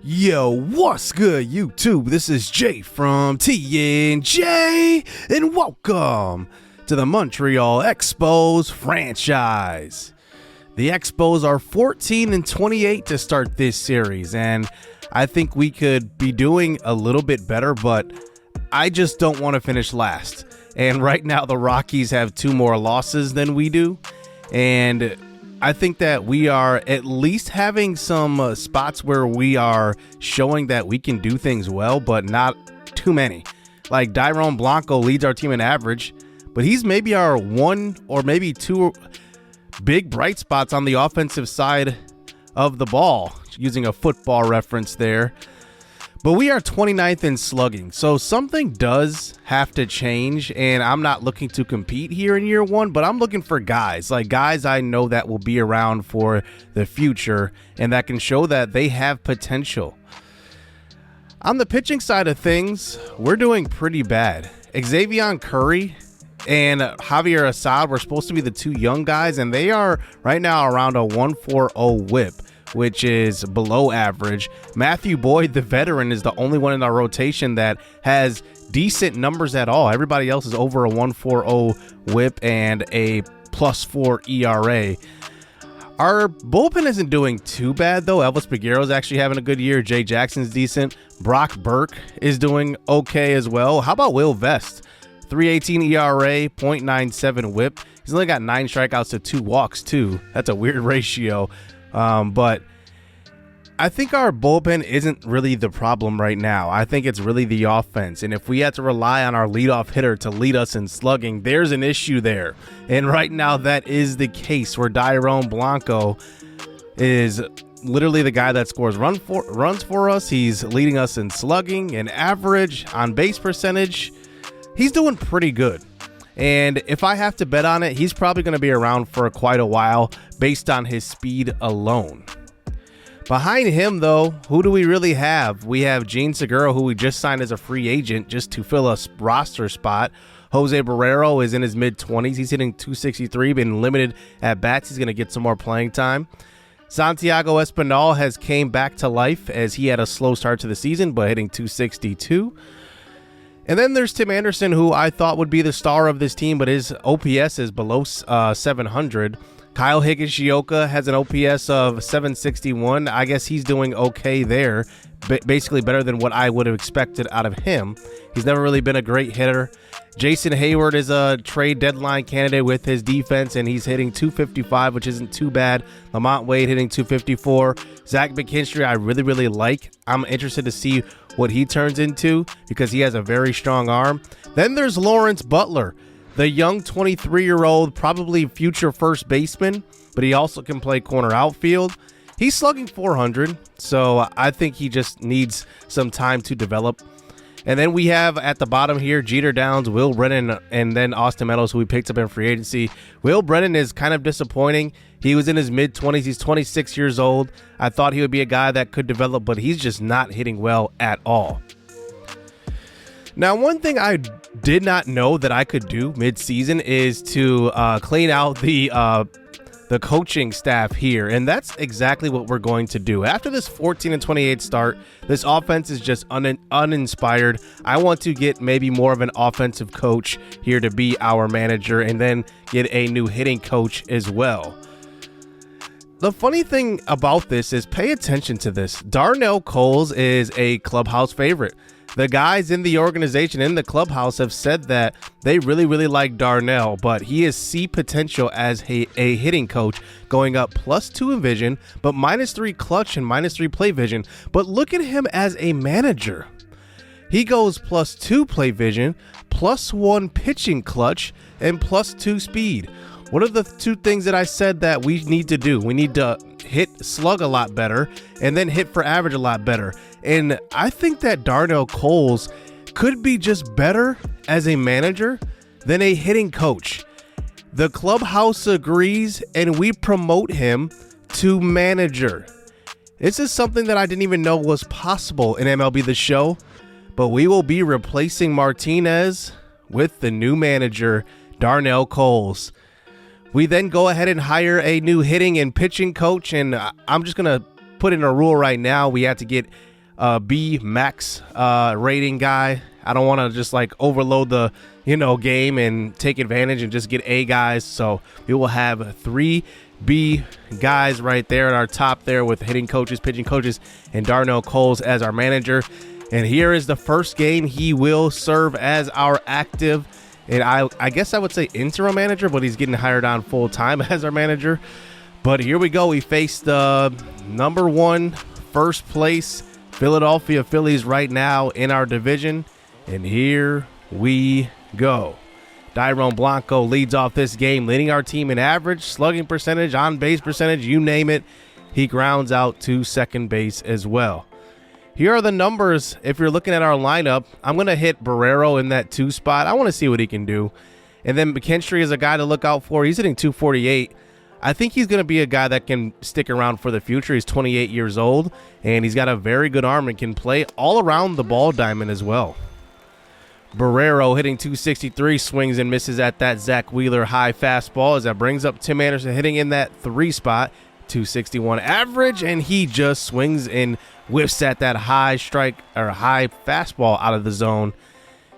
Yo, what's good, YouTube? This is Jay from TNJ, and welcome to the Montreal Expos Franchise. The Expos are 14-28 to start this series, and I think we could be doing a little bit better, but I just don't want to finish last. And right now, the Rockies have 2 more losses than we do, and I think that we are at least having some spots where we are showing that we can do things well, but not too many. Like Dairon Blanco leads our team in average, but he's maybe our 1 or maybe 2 big bright spots on the offensive side of the ball, using a football reference there. But we are 29th in slugging, so something does have to change, and I'm not looking to compete here in year 1, but I'm looking for guys I know that will be around for the future and that can show that they have potential. On the pitching side of things, we're doing pretty bad. Xavier Curry and Javier Assad were supposed to be the 2 young guys, and they are right now around a 1.40 whip, which is below average. Matthew Boyd, the veteran, is the only one in our rotation that has decent numbers at all. Everybody else is over a 1.40 whip and a +4 ERA. Our bullpen isn't doing too bad, though. Elvis Peguero's actually having a good year. Jay Jackson's decent. Brock Burke is doing okay as well. How about Will Vest? 3.18 ERA, .97 whip. He's only got 9 strikeouts to 2 walks, too. That's a weird ratio. But I think our bullpen isn't really the problem right now. I think it's really the offense. And if we had to rely on our leadoff hitter to lead us in slugging, there's an issue there. And right now that is the case, where Dairon Blanco is literally the guy that scores runs for us. He's leading us in slugging and average, on base percentage. He's doing pretty good. And if I have to bet on it, he's probably going to be around for quite a while based on his speed alone. Behind him, though, who do we really have? We have Gene Segura, who we just signed as a free agent just to fill a roster spot. Jose Barrero is in his mid-20s. He's hitting .263, been limited at bats. He's going to get some more playing time. Santiago Espinal has came back to life as he had a slow start to the season, but hitting .262. And then there's Tim Anderson, who I thought would be the star of this team, but his OPS is below 700. Kyle Higashioka has an OPS of 761. I guess he's doing okay there, basically better than what I would have expected out of him. He's never really been a great hitter. Jason Hayward is a trade deadline candidate with his defense, and he's hitting .255, which isn't too bad. Lamont Wade hitting .254. Zach McKinstry I really like. I'm interested to see what he turns into because he has a very strong arm. Then there's Lawrence Butler, the young 23-year-old, probably future first baseman, but he also can play corner outfield. He's slugging .400, so I think he just needs some time to develop. And then we have at the bottom here Jeter Downs, Will Brennan, and then Austin Meadows, who we picked up in free agency. Will Brennan is kind of disappointing. He was in his mid-20s. He's 26 years old. I thought he would be a guy that could develop, but he's just not hitting well at all. Now, one thing I did not know that I could do mid-season is to clean out the coaching staff here, and that's exactly what we're going to do. After this 14-28 start, this offense is just uninspired. I want to get maybe more of an offensive coach here to be our manager, and then get a new hitting coach as well. The funny thing about this is, pay attention to this. Darnell Coles is a clubhouse favorite. The guys in the organization, in the clubhouse, have said that they really like Darnell, but he has C potential as a hitting coach, going up +2 in vision, but -3 clutch and -3 play vision. But look at him as a manager. He goes +2 play vision, +1 pitching clutch, and +2 speed. What are the 2 things that I said that we need to do? We need to hit slug a lot better and then hit for average a lot better. And I think that Darnell Coles could be just better as a manager than a hitting coach. The clubhouse agrees, and we promote him to manager. This is something that I didn't even know was possible in MLB The Show, but we will be replacing Martinez with the new manager, Darnell Coles. We then go ahead and hire a new hitting and pitching coach, and I'm just going to put in a rule right now. We have to get B max rating guy. I don't want to just like overload the game and take advantage and just get A guys. So we will have 3 B guys right there at our top there with hitting coaches, pitching coaches, and Darnell Coles as our manager. And here is the first game. He will serve as our active, and I guess I would say interim manager, but he's getting hired on full time as our manager. But here we go. We face the number 1 first place Philadelphia Phillies right now in our division. And here we go. Dairon Blanco leads off this game, leading our team in average, slugging percentage, on-base percentage, you name it. He grounds out to second base as well. Here are the numbers. If you're looking at our lineup, I'm going to hit Barrero in that 2 spot. I want to see what he can do. And then McKinstry is a guy to look out for. He's hitting 248. I think he's going to be a guy that can stick around for the future. He's 28 years old, and he's got a very good arm and can play all around the ball diamond as well. Barrero hitting 263, swings and misses at that Zach Wheeler high fastball as that brings up Tim Anderson hitting in that 3 spot, 261 average, and he just swings and whiffs at that high strike or high fastball out of the zone.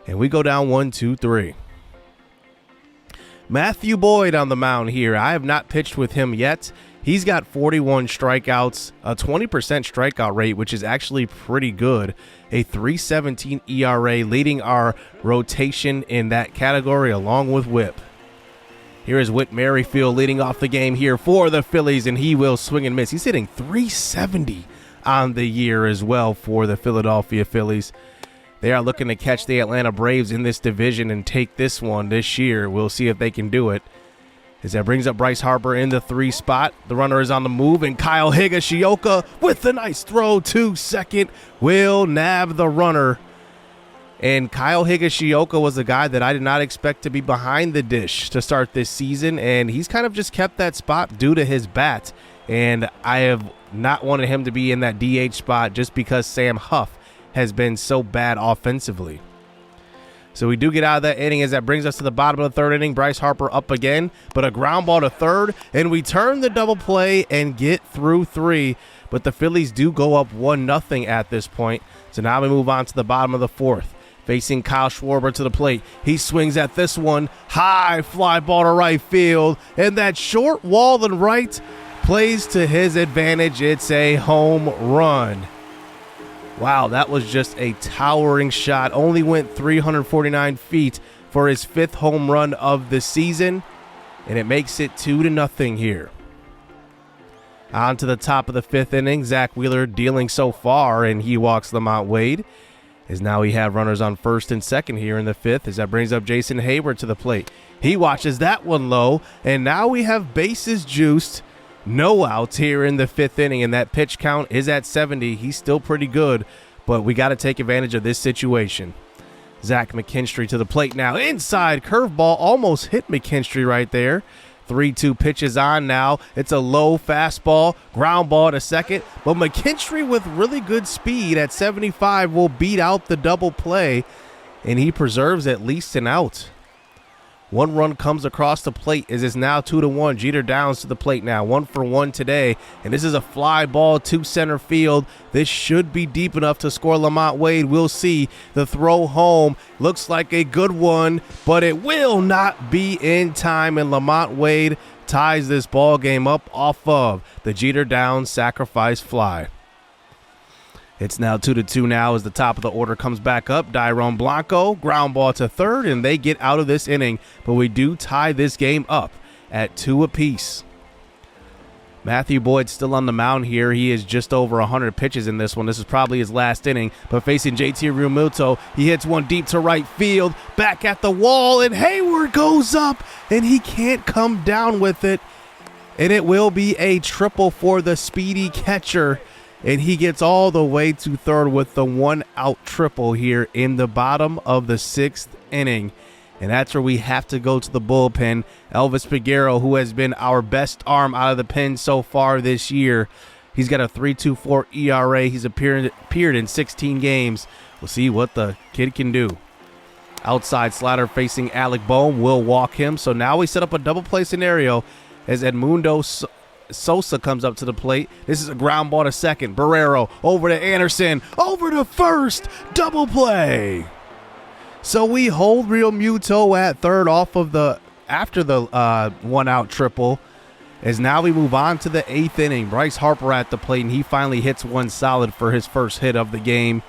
And we go down 1-2-3. Matthew Boyd on the mound here. I have not pitched with him yet. He's got 41 strikeouts, a 20% strikeout rate, which is actually pretty good. A 3.17 ERA, leading our rotation in that category along with Whip. Here is Whit Merrifield leading off the game here for the Phillies, and he will swing and miss. He's hitting 370 on the year as well for the Philadelphia Phillies. They are looking to catch the Atlanta Braves in this division and take this one this year. We'll see if they can do it. As that brings up Bryce Harper in the 3 spot. The runner is on the move, and Kyle Higashioka with a nice throw to second will nab the runner. And Kyle Higashioka was a guy that I did not expect to be behind the dish to start this season, and he's kind of just kept that spot due to his bat. And I have not wanted him to be in that DH spot just because Sam Huff has been so bad offensively. So we do get out of that inning as that brings us to the bottom of the 3rd inning. Bryce Harper up again, but a ground ball to 3rd, and we turn the double play and get through 3. But the Phillies do go up 1-0 at this point. So now we move on to the bottom of the 4th. Facing Kyle Schwarber to the plate. He swings at this one. High fly ball to right field, and that short wall to right plays to his advantage. It's a home run. Wow, that was just a towering shot. Only went 349 feet for his 5th home run of the season, and it makes it 2-0 here. On to the top of the 5th inning. Zach Wheeler dealing so far, and he walks Lamont Wade. As now we have runners on 1st and 2nd here in the 5th, as that brings up Jason Hayward to the plate. He watches that one low, and now we have bases juiced. No outs here in the 5th inning, and that pitch count is at 70. He's still pretty good, but we got to take advantage of this situation. Zach McKinstry to the plate now. Inside curveball almost hit McKinstry right there. 3-2 pitches on now. It's a low fastball, ground ball to second, but McKinstry with really good speed at 75 will beat out the double play, and he preserves at least an out. 1 run comes across the plate as it's now 2-1. Jeter Downs to the plate now, 1 for 1 today, and this is a fly ball to center field. This should be deep enough to score Lamont Wade. We'll see. The throw home looks like a good one, but it will not be in time, and Lamont Wade ties this ball game up off of the Jeter Downs sacrifice fly. It's now 2-2 now as the top of the order comes back up. Dairon Blanco, ground ball to 3rd, and they get out of this inning. But we do tie this game up at 2 apiece. Matthew Boyd still on the mound here. He is just over 100 pitches in this one. This is probably his last inning. But facing JT Realmuto, he hits one deep to right field. Back at the wall, and Hayward goes up, and he can't come down with it. And it will be a triple for the speedy catcher. And he gets all the way to 3rd with the 1-out triple here in the bottom of the 6th inning. And that's where we have to go to the bullpen. Elvis Peguero, who has been our best arm out of the pen so far this year. He's got a 3.24 ERA. He's appeared in 16 games. We'll see what the kid can do. Outside slider facing Alec Boehm will walk him. So now we set up a double play scenario as Edmundo Sosa comes up to the plate. This is a ground ball to second. Barrero over to Anderson, over to first, double play. So we hold Real Muto at third after the one out triple. As now we move on to the 8th inning. Bryce Harper at the plate, and he finally hits one solid for his first hit of the game.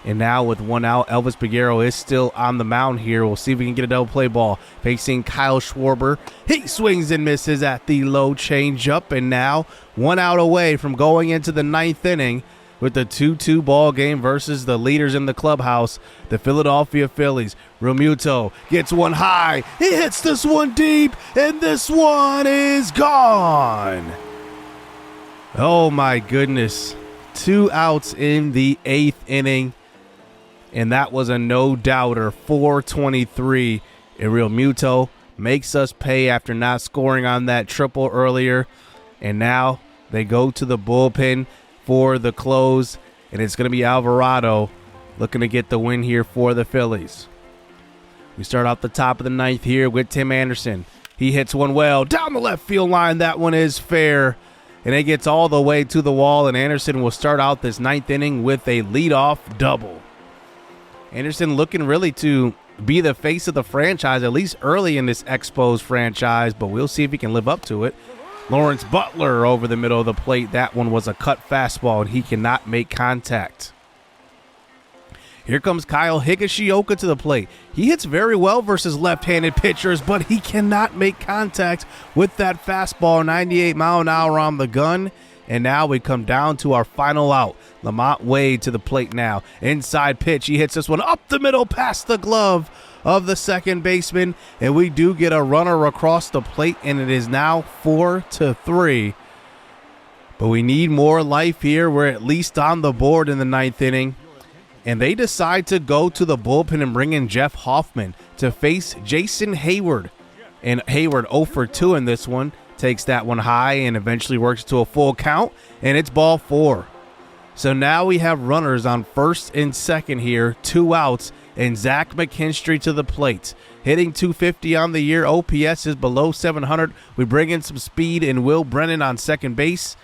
And now with one out, Elvis Peguero is still on the mound here. We'll see if we can get a double play ball. Facing Kyle Schwarber. He swings and misses at the low changeup. And now 1 out away from going into the 9th inning with the 2-2 ball game versus the leaders in the clubhouse, the Philadelphia Phillies. Realmuto gets one high. He hits this one deep, and this one is gone. Oh, my goodness. 2 outs in the 8th inning, and that was a no-doubter. 4-23, and Realmuto makes us pay after not scoring on that triple earlier, and now they go to the bullpen for the close, and it's going to be Alvarado looking to get the win here for the Phillies. We start off the top of the 9th here with Tim Anderson. He hits one well down the left field line. That one is fair, and it gets all the way to the wall, and Anderson will start out this 9th inning with a leadoff double. Anderson looking really to be the face of the franchise, at least early in this Expos franchise, but we'll see if he can live up to it. Lawrence Butler over the middle of the plate. That one was a cut fastball, and he cannot make contact. Here comes Kyle Higashioka to the plate. He hits very well versus left-handed pitchers, but he cannot make contact with that fastball. 98 mile an hour on the gun. And now we come down to our final out. Lamont Wade to the plate now. Inside pitch. He hits this one up the middle past the glove of the second baseman, and we do get a runner across the plate, and it is now 4-3. But we need more life here. We're at least on the board in the 9th inning, and they decide to go to the bullpen and bring in Jeff Hoffman to face Jason Hayward. And Hayward 0 for 2 in this one, takes that one high and eventually works to a full count, and it's ball 4. So now we have runners on first and second here, 2 outs, and Zach McKinstry to the plate. Hitting .250 on the year. OPS is below 700. We bring in some speed and Will Brennan on second base,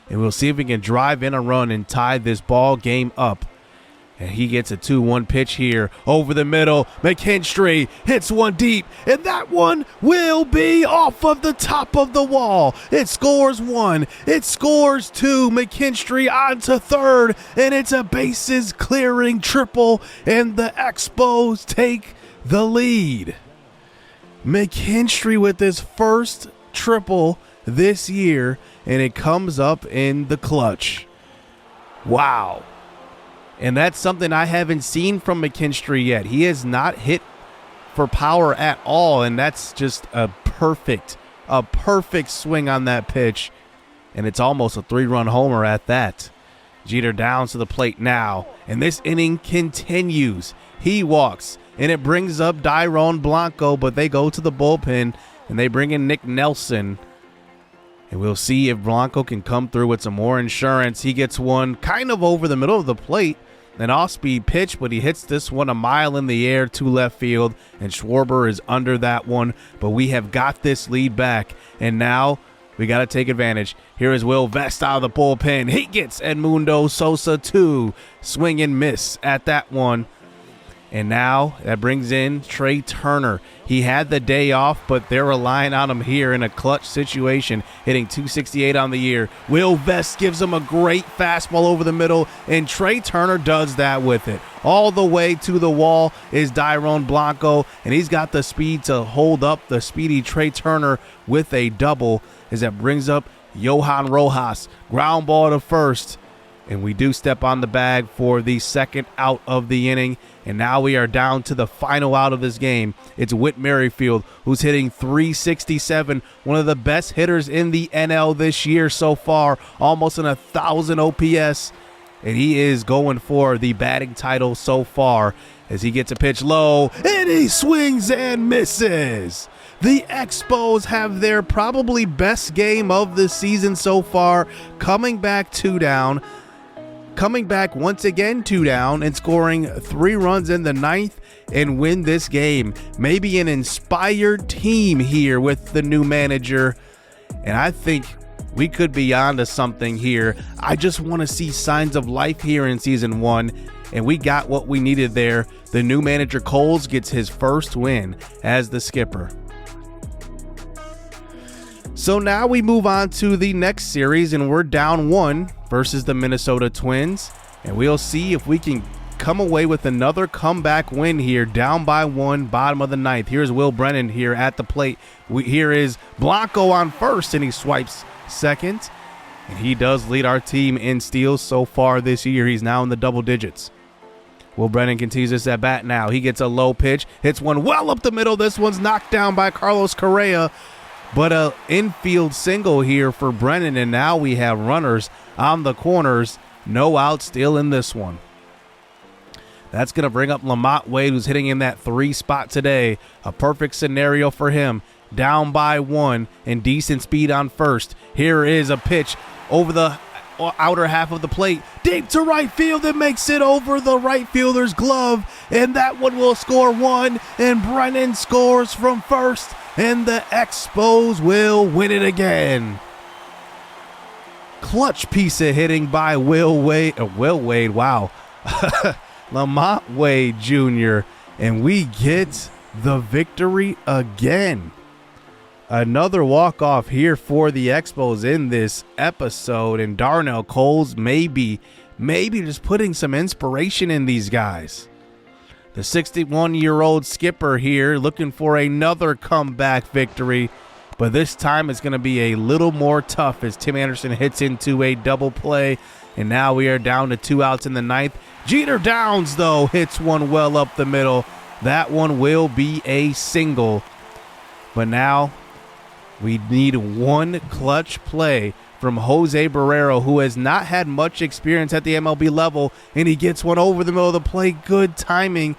and we'll see if we can drive in a run and tie this ball game up. And he gets a 2-1 pitch here over the middle. McKinstry hits one deep, and that one will be off of the top of the wall. It scores 1. It scores 2. McKinstry on to third, and it's a bases clearing triple, and the Expos take the lead. McKinstry with his first triple this year, and it comes up in the clutch. Wow. And that's something I haven't seen from McKinstry yet. He has not hit for power at all, and that's just a perfect swing on that pitch, and it's almost a 3-run homer at that. Jeter down to the plate now, and this inning continues. He walks, and it brings up Dairon Blanco, but they go to the bullpen, and they bring in Nick Nelson. And we'll see if Blanco can come through with some more insurance. He gets one kind of over the middle of the plate, an off-speed pitch, but he hits this one a mile in the air to left field, and Schwarber is under that one. But we have got this lead back, and now we got to take advantage. Here is Will Vest out of the bullpen. He gets Edmundo Sosa 2. Swing and miss at that one. And now that brings in Trey Turner. He had the day off, but they're relying on him here in a clutch situation, hitting .268 on the year. Will Vest gives him a great fastball over the middle, and Trey Turner does that with it. All the way to the wall is Dairon Blanco, and he's got the speed to hold up the speedy Trey Turner with a double, as that brings up Johan Rojas. Ground ball to first. And we do step on the bag for the second out of the inning. And now we are down to the final out of this game. It's Whit Merrifield, who's hitting .367, one of the best hitters in the NL this year so far, almost an 1,000 OPS. And he is going for the batting title so far as he gets a pitch low, and he swings and misses. The Expos have their probably best game of the season so far, coming back 2 down. Coming back once again 2 down and scoring 3 runs in the 9th and win this game. Maybe an inspired team here with the new manager. And I think we could be on to something here. I just want to see signs of life here in season 1, and we got what we needed there. The new manager Coles gets his first win as the skipper. So now we move on to the next series, and we're down 1 versus the Minnesota Twins, and we'll see if we can come away with another comeback win here, down by 1, bottom of the 9th. Here's Will Brennan here at the plate. Here is Blanco on first, and he swipes second, and he does lead our team in steals so far this year. He's now in the double digits. Will Brennan continues this at bat now. He gets a low pitch, hits one well up the middle. This one's knocked down by Carlos Correa, but an infield single here for Brennan, and now we have runners on the corners. No out still in this one. That's going to bring up Lamont Wade, who's hitting in that 3 spot today. A perfect scenario for him. Down by 1 and decent speed on first. Here is a pitch over the outer half of the plate. Deep to right field. It makes it over the right fielder's glove. And that one will score 1. And Brennan scores from first. And the Expos will win it again. Clutch piece of hitting by Will Wade. Wow. Lamont Wade Jr. And we get the victory again. Another walk-off here for the Expos in this episode. And Darnell Coles maybe just putting some inspiration in these guys. The 61-year-old skipper here looking for another comeback victory. But this time it's going to be a little more tough as Tim Anderson hits into a double play. And now we are down to 2 outs in the 9th. Jeter Downs, though, hits one well up the middle. That one will be a single. But now we need one clutch play from Jose Barrero, who has not had much experience at the MLB level, and he gets one over the middle of the plate. Good timing,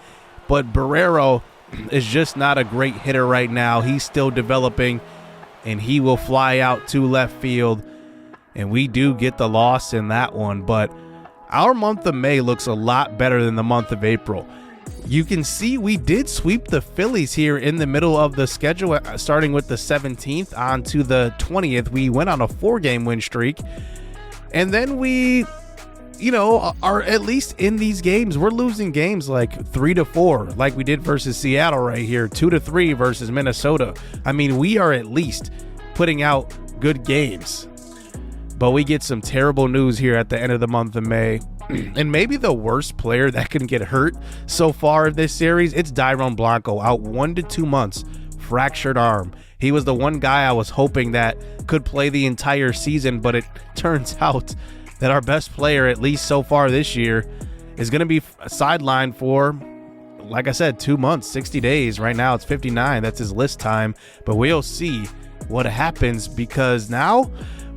but Barrero is just not a great hitter right now. He's still developing, and he will fly out to left field, and we do get the loss in that one. But our month of May looks a lot better than the month of April. You can see we did sweep the Phillies here in the middle of the schedule, starting with the 17th on to the 20th. We went on a 4-game win streak, and then we, are at least in these games. We're losing games like 3-4, like we did versus Seattle right here, 2-3 versus Minnesota. I mean, we are at least putting out good games. But we get some terrible news here at the end of the month of May. And maybe the worst player that can get hurt so far in this series, it's Dairon Blanco, out 1 to 2 months, fractured arm. He was the one guy I was hoping that could play the entire season, but it turns out that our best player, at least so far this year, is going to be sidelined for, like I said, 2 months, 60 days. Right now it's 59. That's his list time. But we'll see what happens, because now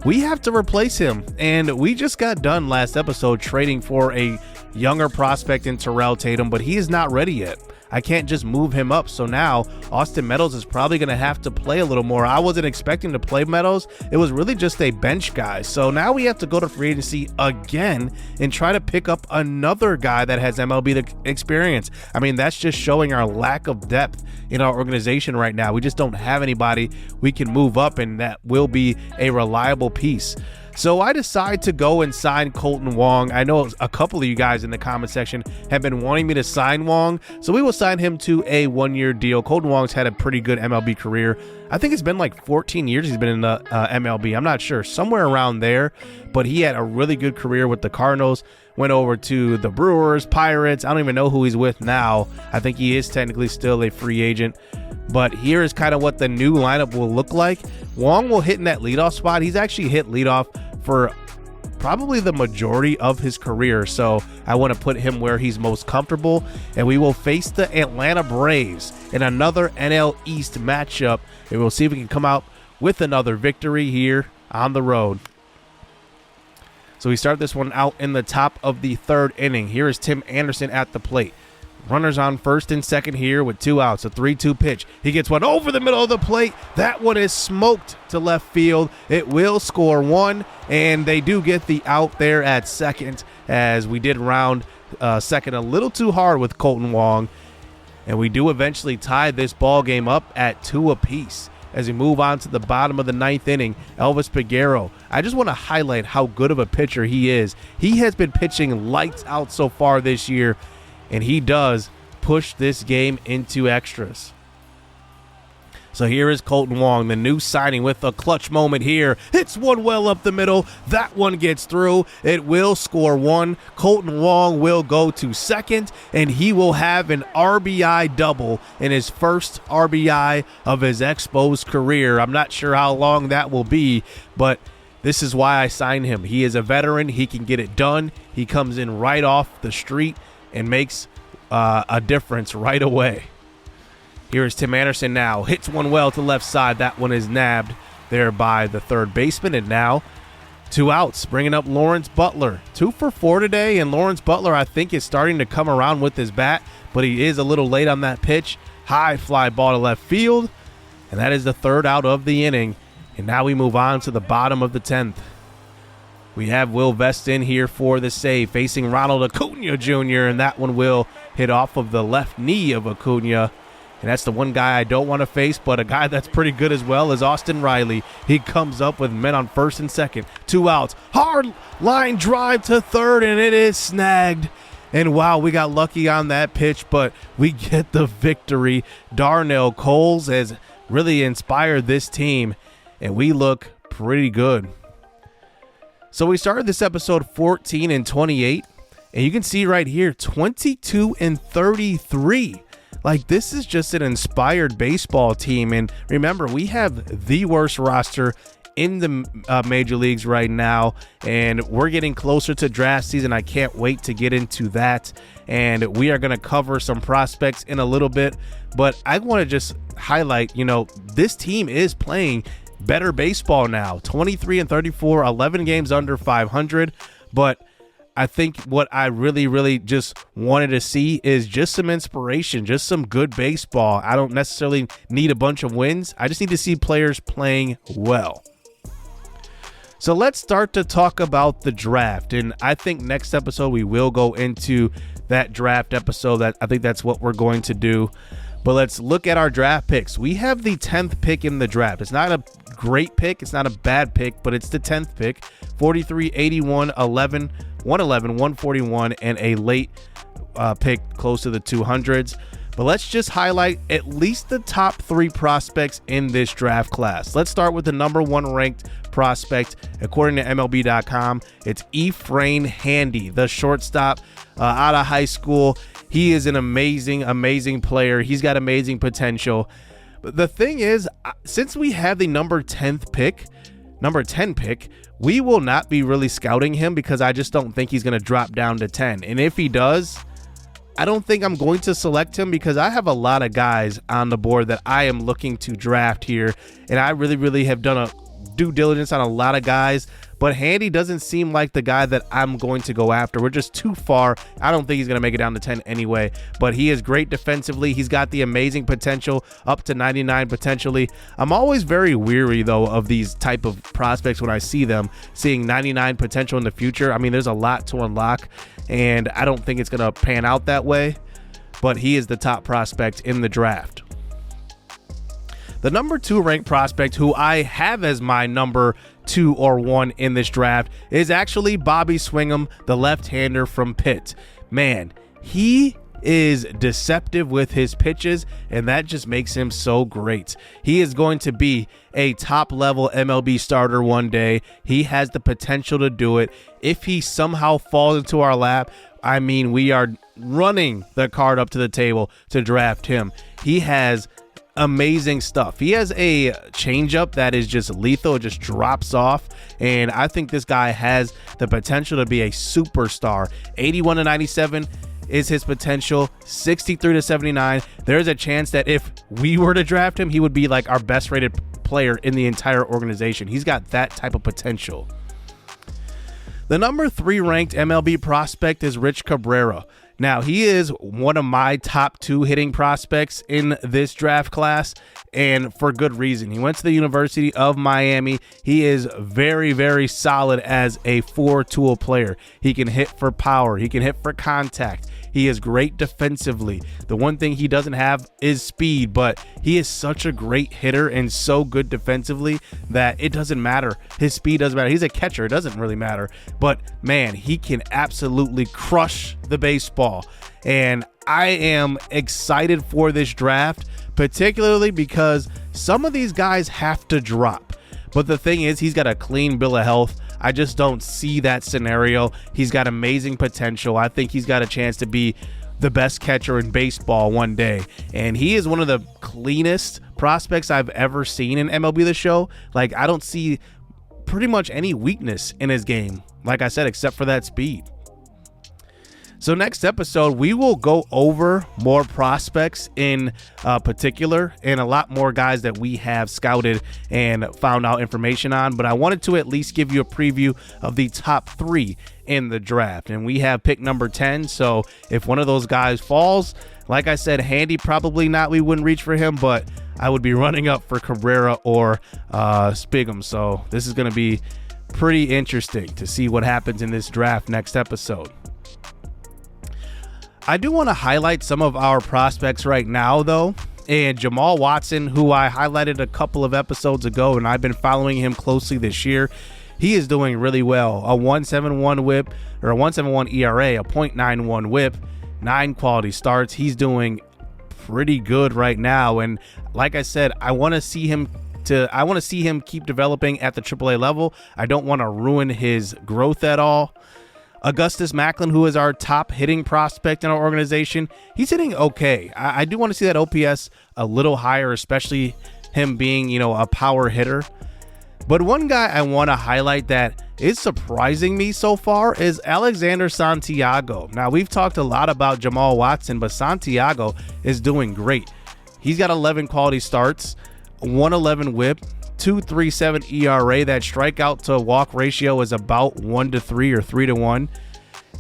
we have to replace him, and we just got done last episode trading for a younger prospect in Terrell Tatum, but he is not ready yet. I can't just move him up, so now Austin Meadows is probably going to have to play a little more. I wasn't expecting to play Meadows. It was really just a bench guy. So now we have to go to free agency again and try to pick up another guy that has MLB experience. I mean, that's just showing our lack of depth in our organization right now. We just don't have anybody we can move up, and that will be a reliable piece. So I decide to go and sign Colton Wong. I know a couple of you guys in the comment section have been wanting me to sign Wong, so we will sign him to a 1-year deal. Colton Wong's had a pretty good MLB career. I think it's been like 14 years he's been in the MLB. I'm not sure, somewhere around there, but he had a really good career with the Cardinals. Went over to the Brewers, Pirates. I don't even know who he's with now. I think he is technically still a free agent. But here is kind of what the new lineup will look like. Wong will hit in that leadoff spot. He's actually hit leadoff for probably the majority of his career, so I want to put him where he's most comfortable. And we will face the Atlanta Braves in another NL East matchup, and we'll see if we can come out with another victory here on the road. So we start this one out in the top of the 3rd inning. Here is Tim Anderson at the plate. Runners on first and second here with 2 outs. A 3-2 pitch. He gets one over the middle of the plate. That one is smoked to left field. It will score 1, and they do get the out there at second, as we did round second a little too hard with Colton Wong. And we do eventually tie this ball game up at 2 apiece. as we move on to the bottom of the ninth inning, Elvis Peguero. I just want to highlight how good of a pitcher he is. He has been pitching lights out so far this year, and he does push this game into extras. So here is Kolten Wong, the new signing, with a clutch moment here. Hits one well up the middle. That one gets through. It will score one. Kolten Wong will go to second, and he will have an RBI double in his first RBI of his Expos career. I'm not sure how long that will be, but this is why I signed him. He is a veteran. He can get it done. He comes in right off the street and makes a difference right away. Here is Tim Anderson now. Hits one well to left side. That one is nabbed there by the third baseman. And now 2 outs, bringing up Lawrence Butler. 2 for 4 today, and Lawrence Butler, I think, is starting to come around with his bat, but he is a little late on that pitch. High fly ball to left field, and that is the 3rd out of the inning. And now we move on to the bottom of the 10th. We have Will Vest in here for the save, facing Ronald Acuna Jr., and that one will hit off of the left knee of Acuna. And that's the one guy I don't want to face, but a guy that's pretty good as well is Austin Riley. He comes up with men on first and second. 2 outs. Hard line drive to third, and it is snagged. And wow, we got lucky on that pitch, but we get the victory. Darnell Coles has really inspired this team, and we look pretty good. So we started this episode 14-28, and you can see right here, 22-33. Like, this is just an inspired baseball team. And remember, we have the worst roster in the major leagues right now, and we're getting closer to draft season. I can't wait to get into that, and we are going to cover some prospects in a little bit. But I want to just highlight, this team is playing better baseball now. 23-34, 11 games under 500. But I think what I really just wanted to see is just some inspiration, just some good baseball. I don't necessarily need a bunch of wins. I just need to see players playing well. So let's start to talk about the draft. And I think next episode we will go into that draft episode. I think that's what we're going to do. But let's look at our draft picks. We have the 10th pick in the draft. It's not a great pick. It's not a bad pick, but it's the 10th pick. 43, 81, 11, 111, 141, and a late pick close to the 200s. But let's just highlight at least the top 3 prospects in this draft class. Let's start with the number 1 ranked prospect. According to MLB.com, it's Efrain Handy, the shortstop out of high school. He is an amazing player. He's got amazing potential. But the thing is, since we have the number 10 pick, we will not be really scouting him because I just don't think he's going to drop down to 10. And if he does, I don't think I'm going to select him because I have a lot of guys on the board that I am looking to draft here. And I really have done a due diligence on a lot of guys. But Handy doesn't seem like the guy that I'm going to go after. We're just too far. I don't think he's going to make it down to 10 anyway. But he is great defensively. He's got the amazing potential, up to 99 potentially. I'm always very weary, though, of these type of prospects when I see them, seeing 99 potential in the future. I mean, there's a lot to unlock, and I don't think it's going to pan out that way. But he is the top prospect in the draft. The number 2 ranked prospect, who I have as my number 2 or 1 in this draft, is actually Bobby Swingham, the left-hander from Pitt. Man, he is deceptive with his pitches, and that just makes him so great. He is going to be a top-level MLB starter one day. He has the potential to do it. If he somehow falls into our lap, I mean, we are running the card up to the table to draft him. He has amazing stuff. He has a changeup that is just lethal. It just drops off, and I think this guy has the potential to be a superstar. 81-97 is his potential. 63-79. There's a chance that if we were to draft him, he would be like our best rated player in the entire organization. He's got that type of potential. The number 3 ranked MLB prospect is Rich Cabrera. Now, he is one of my top 2 hitting prospects in this draft class, and for good reason. He went to the University of Miami. He is very solid as a 4-tool player. He can hit for power. He can hit for contact. He is great defensively. The one thing he doesn't have is speed, but he is such a great hitter and so good defensively that it doesn't matter. His speed doesn't matter. He's a catcher. It doesn't really matter. But man, he can absolutely crush the baseball. And I am excited for this draft, particularly because some of these guys have to drop. But the thing is, he's got a clean bill of health. I just don't see that scenario. He's got amazing potential. I think he's got a chance to be the best catcher in baseball one day. And he is one of the cleanest prospects I've ever seen in MLB The Show. Like, I don't see pretty much any weakness in his game, like I said, except for that speed. So next episode, we will go over more prospects in particular and a lot more guys that we have scouted and found out information on. But I wanted to at least give you a preview of the top 3 in the draft. And we have pick number 10. So if one of those guys falls, like I said, Handy, probably not. We wouldn't reach for him, but I would be running up for Cabrera or Spigum. So this is going to be pretty interesting to see what happens in this draft next episode. I do want to highlight some of our prospects right now, though. And Jamal Watson, who I highlighted a couple of episodes ago, and I've been following him closely this year. He is doing really well. A 1.71 whip, or a 1.71 ERA, a 0.91 whip, 9 quality starts. He's doing pretty good right now. And like I said, I want to see him keep developing at the AAA level. I don't want to ruin his growth at all. Augustus Macklin, who is our top hitting prospect in our organization, he's hitting okay. I do want to see that OPS a little higher, especially him being, a power hitter. But one guy I want to highlight that is surprising me so far is Alexander Santiago. Now, we've talked a lot about Jamal Watson, but Santiago is doing great. He's got 11 quality starts, 111 whip, 2.37 ERA. That strikeout to walk ratio is about 1-3 or 3-1.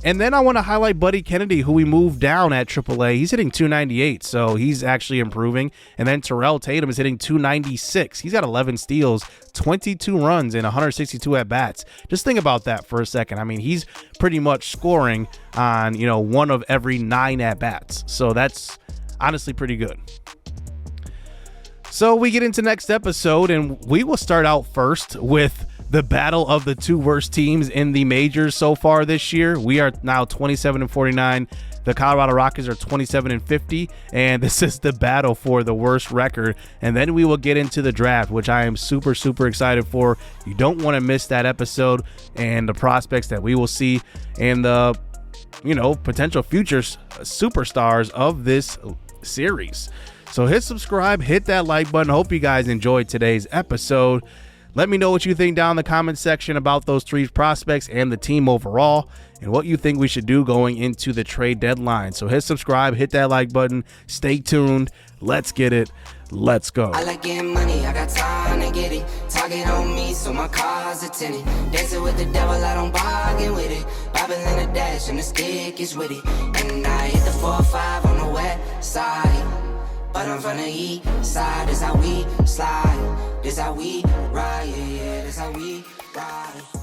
And then I want to highlight Buddy Kennedy, who we moved down at AAA. He's hitting 298, so he's actually improving. And then Terrell Tatum is hitting 296. He's got 11 steals, 22 runs, and 162 at-bats. Just think about that for a second. I mean, he's pretty much scoring on, 1 of every 9 at-bats. So that's honestly pretty good. So we get into next episode, and we will start out first with the battle of the 2 worst teams in the majors so far this year. We are now 27-49. The Colorado Rockies are 27-50, and this is the battle for the worst record. And then we will get into the draft, which I am super, super excited for. You don't want to miss that episode and the prospects that we will see and the, potential future superstars of this series. So hit subscribe, hit that like button. Hope you guys enjoyed today's episode. Let me know what you think down in the comment section about those 3 prospects and the team overall, and what you think we should do going into the trade deadline. So hit subscribe, hit that like button. Stay tuned. Let's get it. Let's go. I like getting money, I got time to get it. Target on me, so my car's a tenant. Dancing with the devil, I don't bargain with it. Bobbing in the dash, and the stick is with it. And I hit the 4-5 on the west side. But I'm from the east side, this how we slide. This how we ride, yeah, this how we ride.